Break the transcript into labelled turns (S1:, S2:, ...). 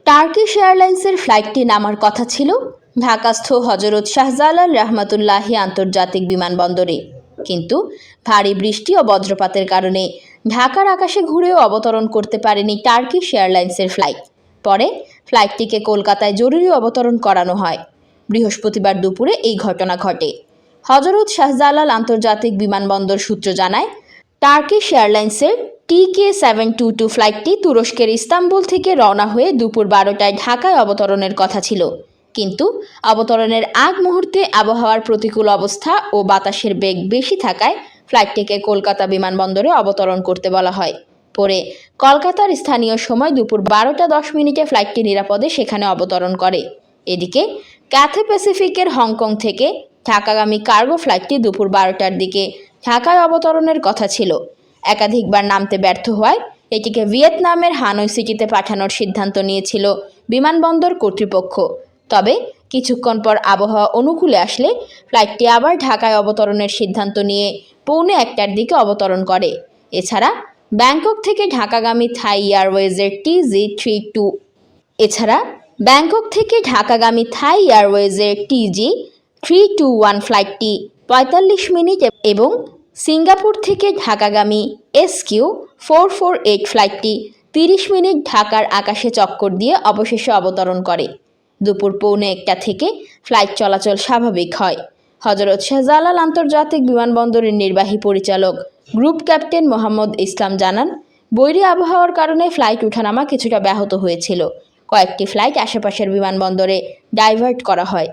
S1: Turkish এয়ারলাইন্সের ফ্লাইটটি নামার কথা ছিল ঢাকাস্থ হজরত শাহজালাল রহমাতুল্লাহি আন্তর্জাতিক বিমানবন্দরে, কিন্তু ভারী বৃষ্টি ও বজ্রপাতের কারণে ঢাকার আকাশে ঘুরেও অবতরণ করতে পারেনি টার্কিশ এয়ারলাইন্সের ফ্লাইট। পরে ফ্লাইটটিকে কলকাতায় জরুরি অবতরণ করানো হয়। বৃহস্পতিবার দুপুরে এই ঘটনা ঘটে। হজরত শাহজালাল আন্তর্জাতিক বিমানবন্দর সূত্র জানায়, টার্কিশ এয়ারলাইন্সের TK-722 ফ্লাইটটি তুরস্কের ইস্তাম্বুল থেকে রওনা হয়ে দুপুর 12টায় ঢাকায় অবতরণের কথা ছিল, কিন্তু অবতরণের আগ মুহূর্তে আবহাওয়ার প্রতিকূল অবস্থা ও বাতাসের বেগ বেশি থাকায় ফ্লাইটটিকে কলকাতা বিমানবন্দরে অবতরণ করতে বলা হয়। পরে কলকাতার স্থানীয় সময় দুপুর 12টা 10 মিনিটে ফ্লাইটটি নিরাপদে সেখানে অবতরণ করে। এদিকে ক্যাথে প্যাসিফিকের হংকং থেকে ঢাকাগামী কার্গো ফ্লাইটটি দুপুর 12টার দিকে ঢাকায় অবতরণের কথা ছিল। একাধিকবার নামতে ব্যর্থ হওয়ায় এটিকে ভিয়েতনামের হানয় সিটিতে পাঠানোর সিদ্ধান্ত নিয়েছিল বিমানবন্দর কর্তৃপক্ষ। তবে কিছুক্ষণ পর আবহাওয়া অনুকূলে আসলে ফ্লাইটটি আবার ঢাকায় অবতরণের সিদ্ধান্ত নিয়ে পৌনে 1টার দিকে অবতরণ করে। এছাড়া ব্যাংকক থেকে ঢাকাগামী থাই এয়ারওয়েজের TG321 ফ্লাইটটি 45 মিনিট এবং সিঙ্গাপুর থেকে ঢাকাগামী SQ448 ফ্লাইটটি 30 মিনিট ঢাকার আকাশে চক্কর দিয়ে অবশেষে অবতরণ করে। দুপুর পৌনে 1টা থেকে ফ্লাইট চলাচল স্বাভাবিক হয়। হজরত শাহজালাল আন্তর্জাতিক বিমানবন্দরের নির্বাহী পরিচালক গ্রুপ ক্যাপ্টেন মোহাম্মদ ইসলাম জানান, বৈরী আবহাওয়ার কারণে ফ্লাইট ওঠানামা কিছুটা ব্যাহত হয়েছিল। কয়েকটি ফ্লাইট আশেপাশের বিমানবন্দরে ডাইভার্ট করা হয়।